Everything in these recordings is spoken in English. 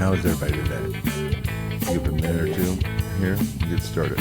How's everybody today? Give it a minute or two here and get started.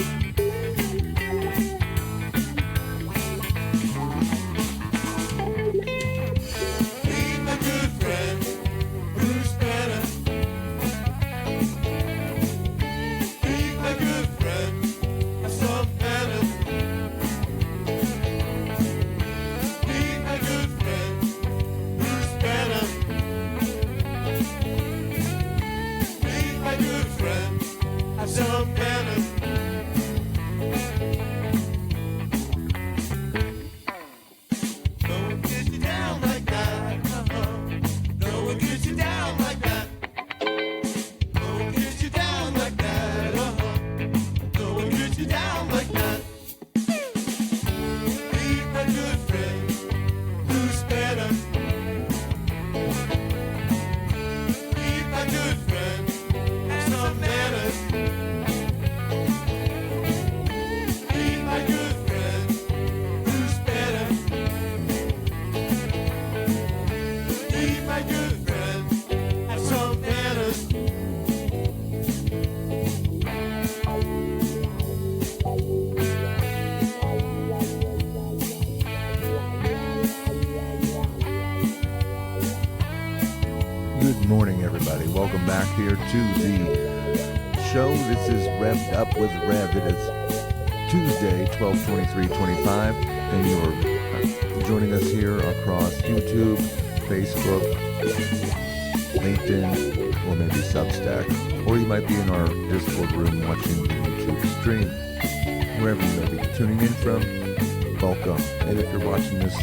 Good morning, everybody. Welcome back here to the show. This is Revved Up with Rev. It is Tuesday, 12/23/25, and you are joining us here across YouTube, Facebook, LinkedIn, or maybe Substack, or you might be in our Discord room watching the YouTube stream. Wherever you may be tuning in from, welcome. And if you're watching this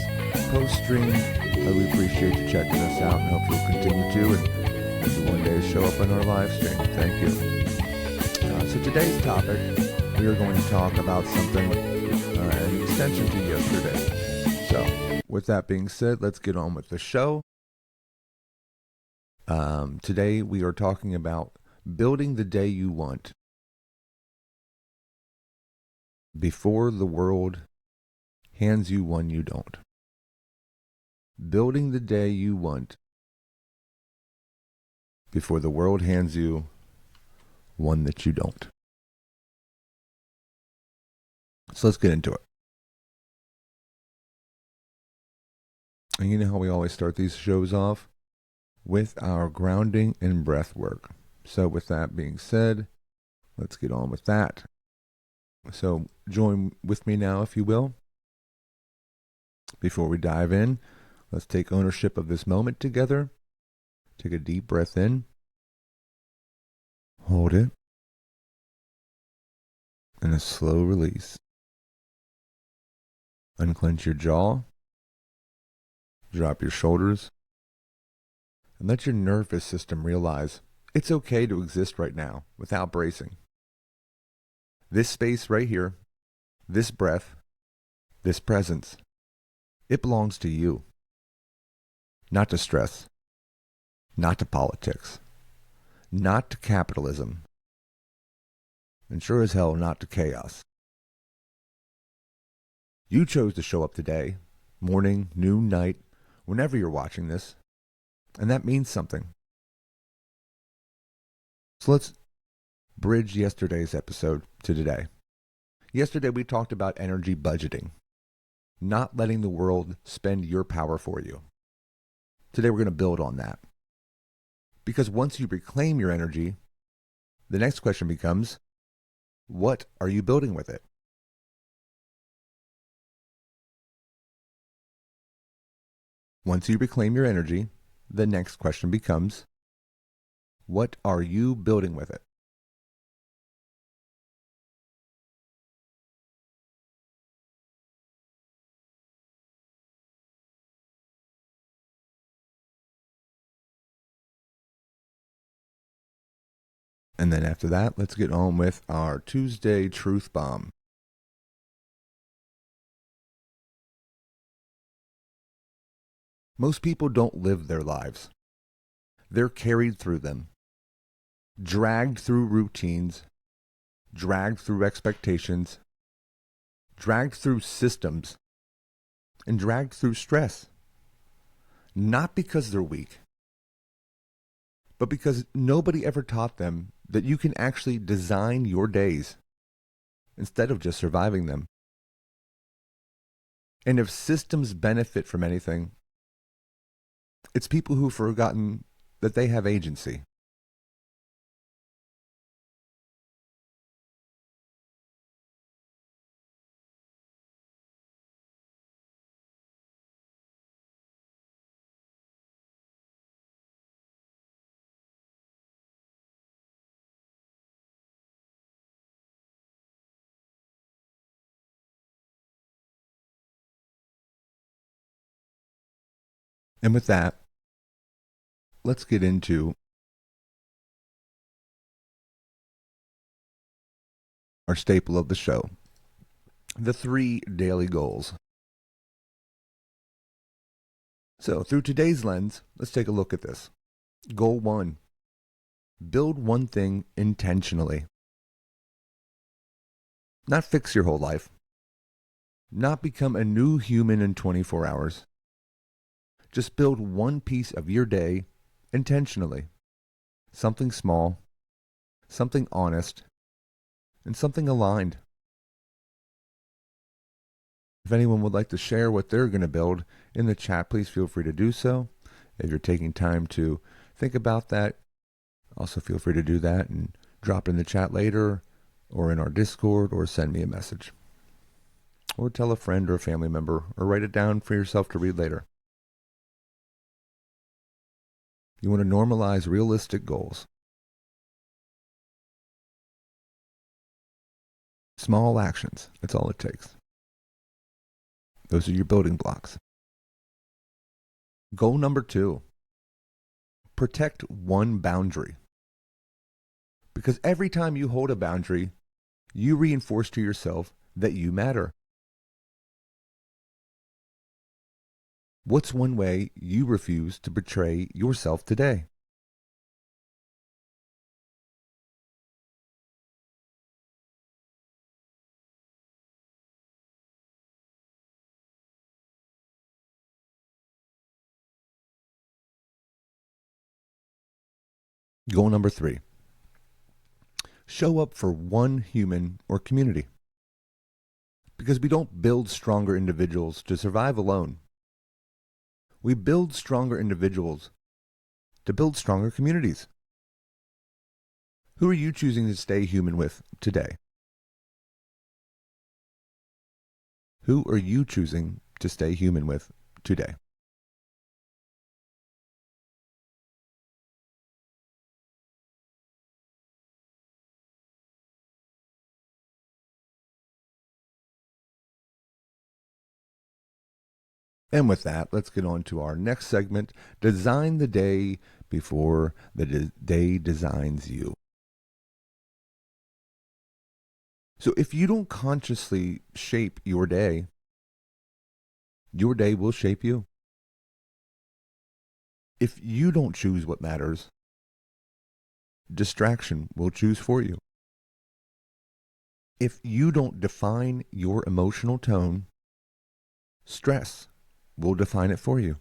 post-stream, we appreciate you checking us out and hope you'll continue to and maybe one day show up on our live stream. Thank you. So today's topic, we are going to talk about something, an extension to yesterday. So with that being said, let's get on with the show. Today we are talking about building the day you want before the world hands you one you don't. Building the day you want before the world hands you one that you don't. So let's get into it. And you know how we always start these shows off? With our grounding and breath work. So with that being said, let's get on with that. So join with me now, if you will. Before we dive in, let's take ownership of this moment together. Take a deep breath in. Hold it. And a slow release. Unclench your jaw. Drop your shoulders. And let your nervous system realize it's okay to exist right now without bracing. This space right here, this breath, this presence, it belongs to you. Not to stress, not to politics, not to capitalism, and sure as hell not to chaos. You chose to show up today, morning, noon, night, whenever you're watching this, and that means something. So let's bridge yesterday's episode to today. Yesterday we talked about energy budgeting, not letting the world spend your power for you. Today we're going to build on that. Because once you reclaim your energy, the next question becomes, what are you building with it? Once you reclaim your energy, the next question becomes, what are you building with it? And then after that, let's get on with our Tuesday Truth Bomb. Most people don't live their lives. They're carried through them, dragged through routines, dragged through expectations, dragged through systems, and dragged through stress. Not because they're weak, but because nobody ever taught them that you can actually design your days instead of just surviving them. And if systems benefit from anything, it's people who've forgotten that they have agency. And with that, let's get into our staple of the show, the 3 daily goals. So, through today's lens, let's take a look at this. Goal 1, build one thing intentionally. Not fix your whole life. Not become a new human in 24 hours. Just build one piece of your day intentionally. Something small, something honest, and something aligned. If anyone would like to share what they're going to build in the chat, please feel free to do so. If you're taking time to think about that, also feel free to do that and drop it in the chat later or in our Discord or send me a message. Or tell a friend or a family member or write it down for yourself to read later. You want to normalize realistic goals. Small actions, that's all it takes. Those are your building blocks. Goal number 2, protect one boundary. Because every time you hold a boundary, you reinforce to yourself that you matter. What's one way you refuse to betray yourself today? Goal number 3, show up for one human or community. Because we don't build stronger individuals to survive alone. We build stronger individuals to build stronger communities. Who are you choosing to stay human with today? Who are you choosing to stay human with today? And with that, let's get on to our next segment, Design the Day Before the Day Designs You. So if you don't consciously shape your day will shape you. If you don't choose what matters, distraction will choose for you. If you don't define your emotional tone, stress will define it for you.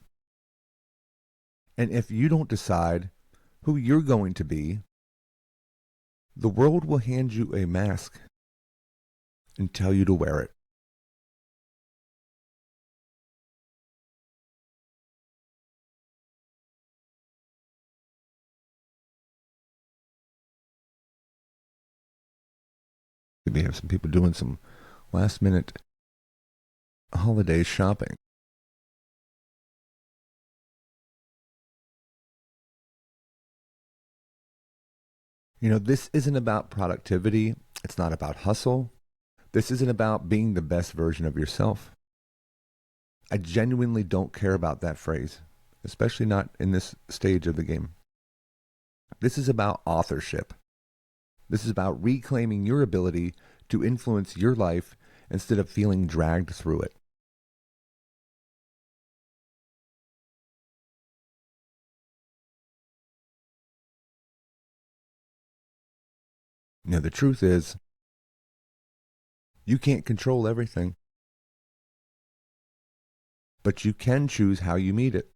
And if you don't decide who you're going to be, the world will hand you a mask and tell you to wear it. We have some people doing some last minute holiday shopping. You know, this isn't about productivity. It's not about hustle. This isn't about being the best version of yourself. I genuinely don't care about that phrase, especially not in this stage of the game. This is about authorship. This is about reclaiming your ability to influence your life instead of feeling dragged through it. You know, the truth is, you can't control everything, but you can choose how you meet it.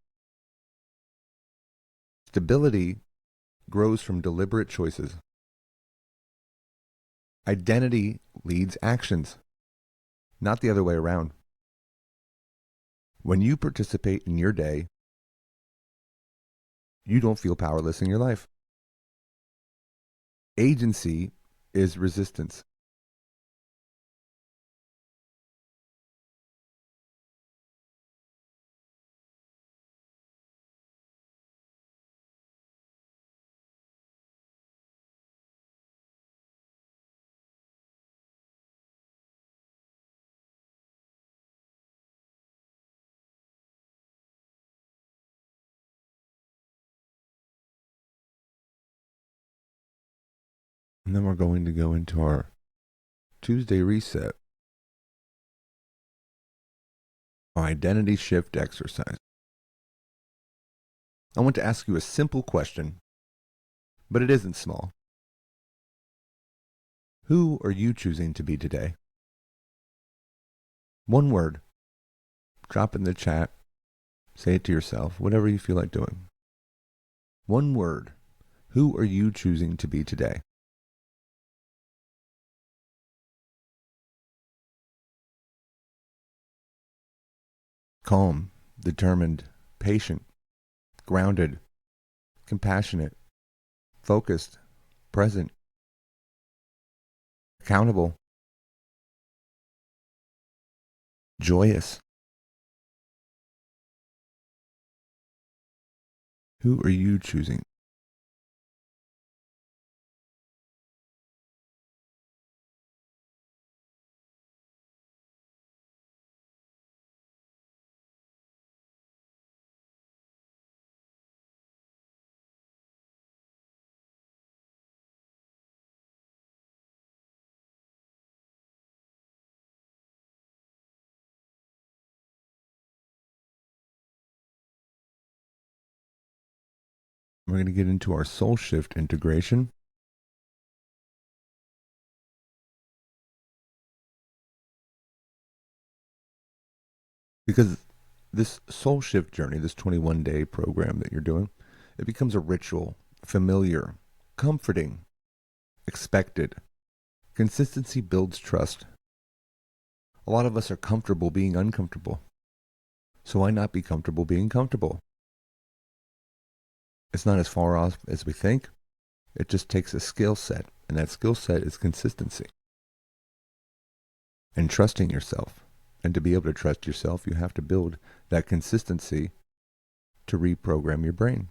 Stability grows from deliberate choices. Identity leads actions, not the other way around. When you participate in your day, you don't feel powerless in your life. Agency is resistance. And then we're going to go into our Tuesday reset, our identity shift exercise. I want to ask you a simple question, but it isn't small. Who are you choosing to be today? One word. Drop in the chat. Say it to yourself, whatever you feel like doing. One word. Who are you choosing to be today? Calm, determined, patient, grounded, compassionate, focused, present, accountable, joyous. Who are you choosing? We're going to get into our soul shift integration. Because this soul shift journey, this 21-day program that you're doing, it becomes a ritual, familiar, comforting, expected. Consistency builds trust. A lot of us are comfortable being uncomfortable. So why not be comfortable being comfortable? It's not as far off as we think. It just takes a skill set, and that skill set is consistency. And trusting yourself. And to be able to trust yourself, you have to build that consistency to reprogram your brain.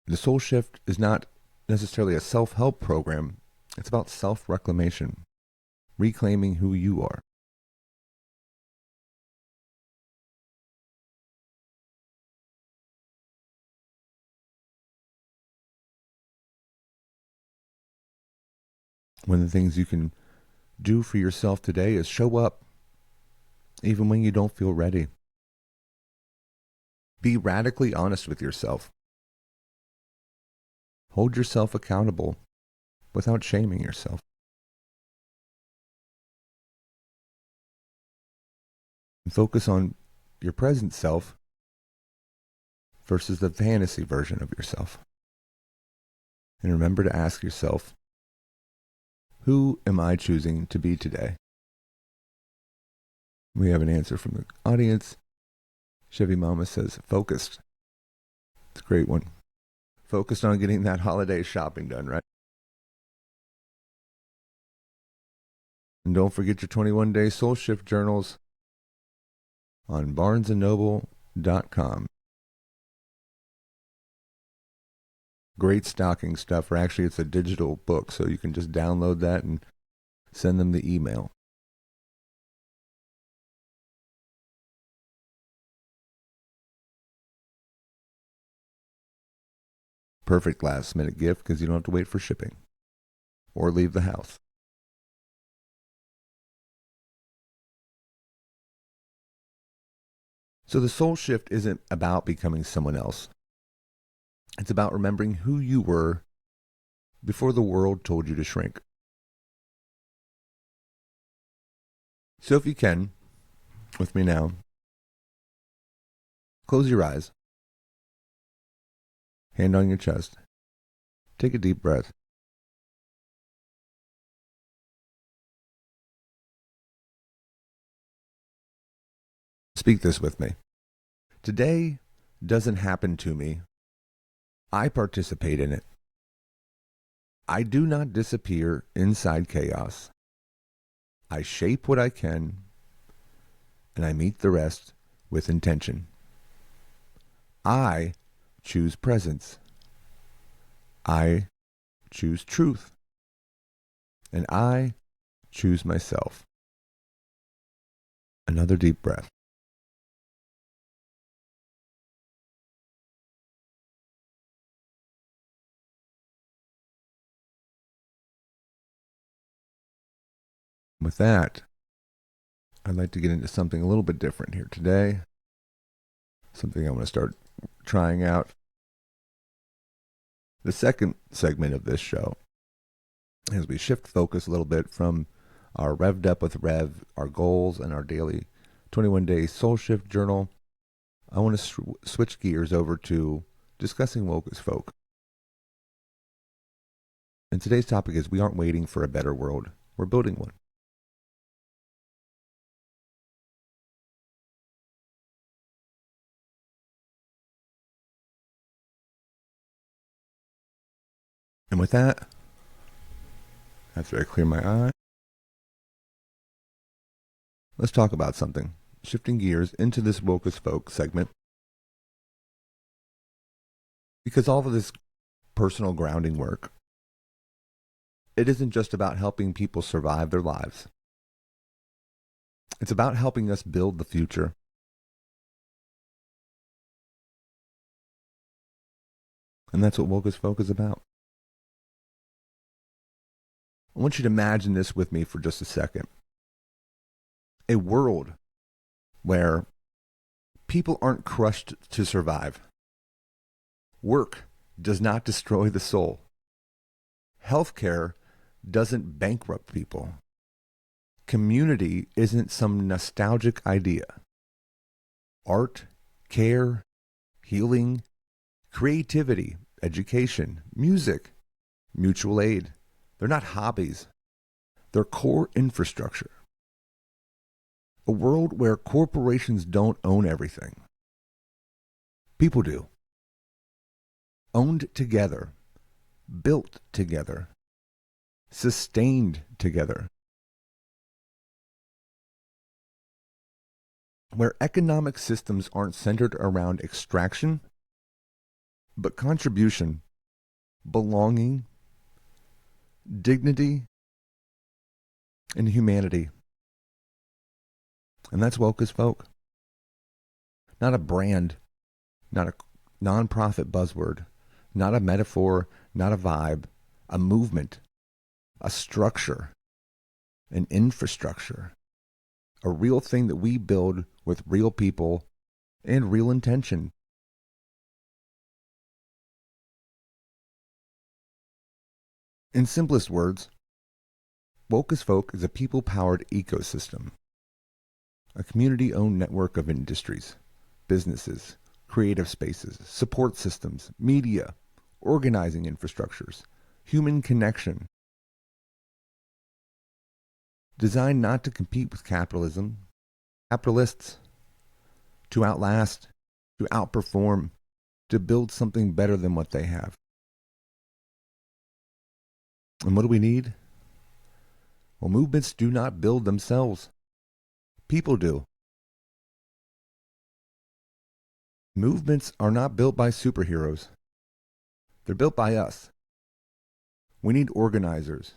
The soul shift is not necessarily a self-help program. It's about self-reclamation, reclaiming who you are. One of the things you can do for yourself today is show up, even when you don't feel ready. Be radically honest with yourself. Hold yourself accountable without shaming yourself. And focus on your present self versus the fantasy version of yourself. And remember to ask yourself, who am I choosing to be today? We have an answer from the audience. Chevy Mama says, focused. It's a great one. Focused on getting that holiday shopping done, right? And don't forget your 21-day soul shift journals on barnesandnoble.com. Great stocking stuff, or actually it's a digital book, so you can just download that and send them the email. Perfect last minute gift because you don't have to wait for shipping or leave the house. So the soul shift isn't about becoming someone else. It's about remembering who you were before the world told you to shrink. So if you can, with me now, Close your eyes. Hand on your chest. Take a deep breath. Speak this with me. Today doesn't happen to me. I participate in it. I do not disappear inside chaos. I shape what I can, and I meet the rest with intention. I choose presence. I choose truth. And I choose myself. Another deep breath. With that, I'd like to get into something a little bit different here today. Something I want to start trying out. The second segment of this show, as we shift focus a little bit from our Revved Up with Rev, our goals, and our daily 21-day soul shift journal, I want to switch gears over to discussing woke as folk. And today's topic is we aren't waiting for a better world, we're building one. And with that, after I clear my eye, let's talk about something. Shifting gears into this woke as folk segment. Because all of this personal grounding work, it isn't just about helping people survive their lives. It's about helping us build the future. And that's what woke as folk is about. I want you to imagine this with me for just a second. A world where people aren't crushed to survive. Work does not destroy the soul. Healthcare doesn't bankrupt people. Community isn't some nostalgic idea. Art, care, healing, creativity, education, music, mutual aid. They're not hobbies. They're core infrastructure. A world where corporations don't own everything. People do. Owned together. Built together. Sustained together. Where economic systems aren't centered around extraction, but contribution, belonging, dignity, and humanity. And that's woke as folk. Not a brand, not a nonprofit buzzword, not a metaphor, not a vibe, a movement, a structure, an infrastructure, a real thing that we build with real people and real intention. In simplest words, woke as folk is a people-powered ecosystem, a community-owned network of industries, businesses, creative spaces, support systems, media, organizing infrastructures, human connection, designed not to compete with capitalism, capitalists, to outlast, to outperform, to build something better than what they have. And what do we need? Well, movements do not build themselves. People do. Movements are not built by superheroes. They're built by us. We need organizers,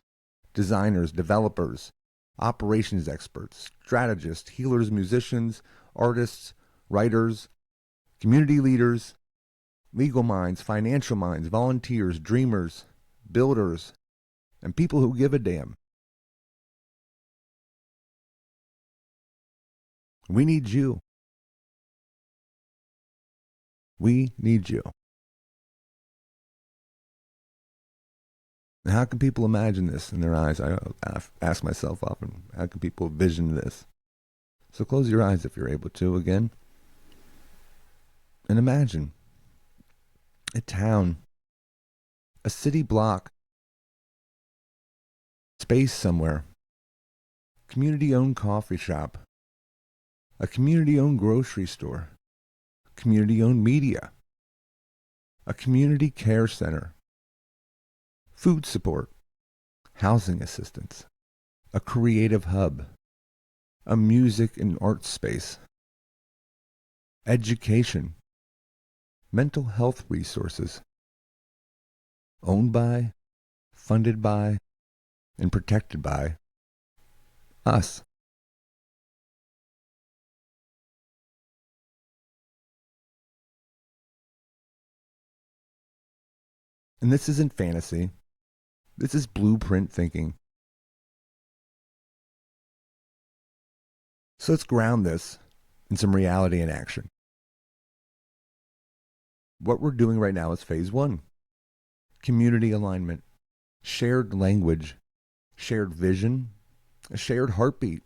designers, developers, operations experts, strategists, healers, musicians, artists, writers, community leaders, legal minds, financial minds, volunteers, dreamers, builders, and people who give a damn. We need you. We need you. How can people imagine this in their eyes? I ask myself often, how can people vision this? So close your eyes if you're able to again. And imagine a town, a city block, space somewhere, community owned coffee shop, a community owned grocery store, community owned media, a community care center, food support, housing assistance, a creative hub, a music and art space, education, mental health resources, owned by, funded by, and protected by us. And this isn't fantasy. This is blueprint thinking. So let's ground this in some reality and action. What we're doing right now is phase one: community alignment, shared language, shared vision, a shared heartbeat.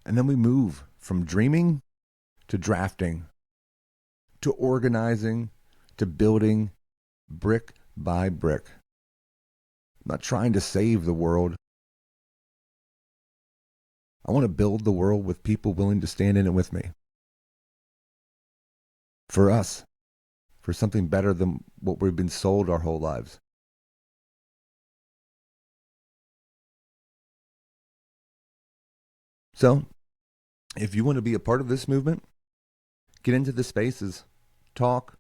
And then we move from dreaming to drafting, to organizing, to building brick by brick. I'm not trying to save the world. I want to build the world with people willing to stand in it with me. For us, for something better than what we've been sold our whole lives. So, if you want to be a part of this movement, get into the spaces, talk,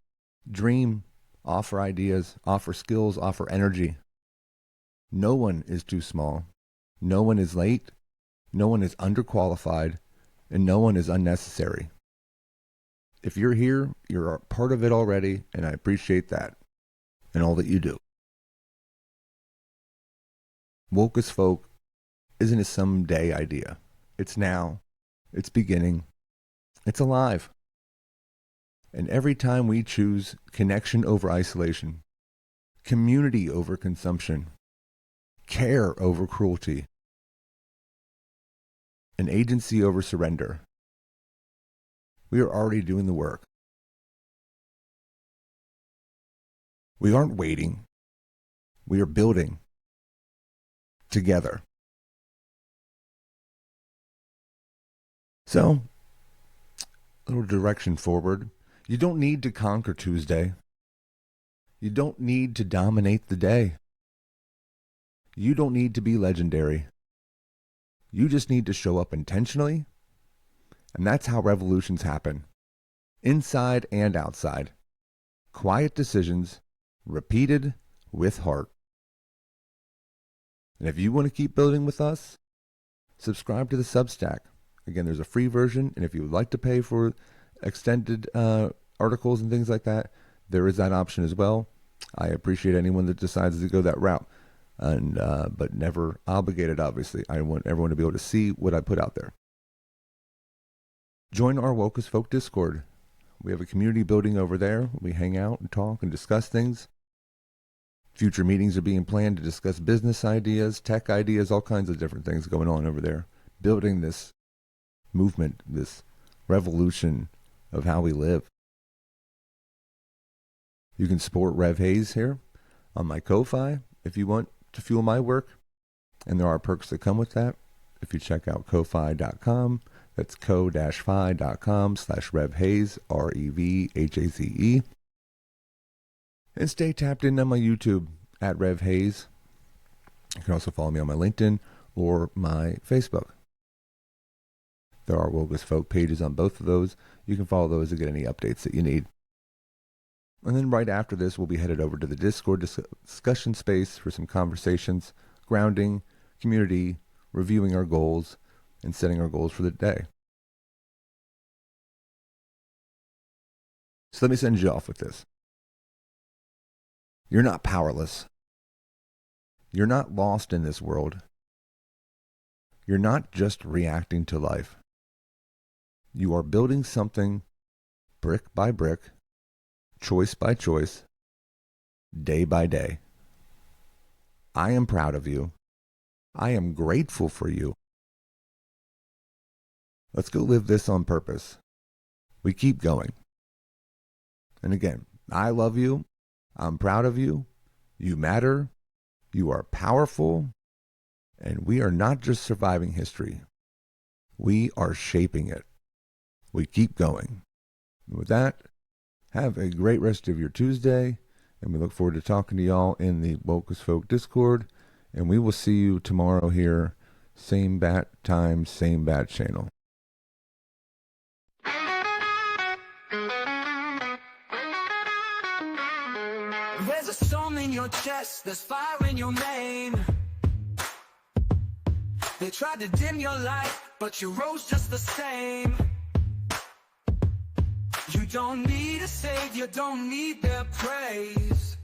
dream, offer ideas, offer skills, offer energy. No one is too small. No one is late. No one is underqualified. And no one is unnecessary. If you're here, you're a part of it already, and I appreciate that and all that you do. Woke as folk isn't a someday idea. It's now. It's beginning. It's alive. And every time we choose connection over isolation, community over consumption, care over cruelty, and agency over surrender, we are already doing the work. We aren't waiting. We are building together. So, a little direction forward. You don't need to conquer Tuesday. You don't need to dominate the day. You don't need to be legendary. You just need to show up intentionally. And that's how revolutions happen. Inside and outside. Quiet decisions, repeated with heart. And if you want to keep building with us, subscribe to the Substack. Again, there's a free version, and if you would like to pay for extended articles and things like that, there is that option as well. I appreciate anyone that decides to go that route, and but never obligated, obviously. I want everyone to be able to see what I put out there. Join our Woke as Folk Discord. We have a community building over there. We hang out and talk and discuss things. Future meetings are being planned to discuss business ideas, tech ideas, all kinds of different things going on over there. Building this movement, this revolution of how we live. You can support Rev Hayes here on my Ko-Fi if you want to fuel my work, and there are perks that come with that. If you check out ko-fi.com, that's ko-fi.com/RevHaze, RevHaze. And stay tapped in on my YouTube at Rev Hayes. You can also follow me on my LinkedIn or my Facebook. There are Woke as Folk pages on both of those. You can follow those to get any updates that you need. And then right after this, we'll be headed over to the Discord discussion space for some conversations, grounding, community, reviewing our goals, and setting our goals for the day. So let me send you off with this. You're not powerless. You're not lost in this world. You're not just reacting to life. You are building something brick by brick, choice by choice, day by day. I am proud of you. I am grateful for you. Let's go live this on purpose. We keep going. And again, I love you. I'm proud of you. You matter. You are powerful. And we are not just surviving history. We are shaping it. We keep going. And with that, have a great rest of your Tuesday. And we look forward to talking to y'all in the Woke as Folk Discord. And we will see you tomorrow here. Same bat time, same bat channel. There's a storm in your chest, there's fire in your name. They tried to dim your light, but you rose just the same. You don't need a savior, don't need their praise.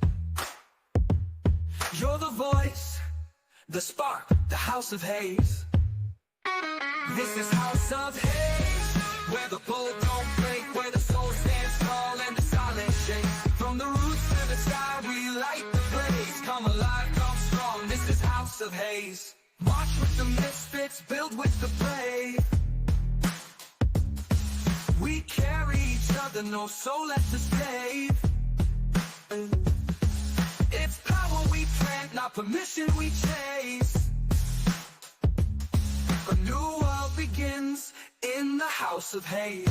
You're the voice, the spark, the house of haze. This is House of Haze, where the bullet don't break, where the soul stands tall and the silence shakes. From the roots to the sky, we light the blaze. Come alive, come strong, this is House of Haze. March with the misfits, build with the brave. We carry each other, no soul left to save. It's power we plant, not permission we chase. A new world begins in the House of Haze.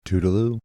Toodaloo.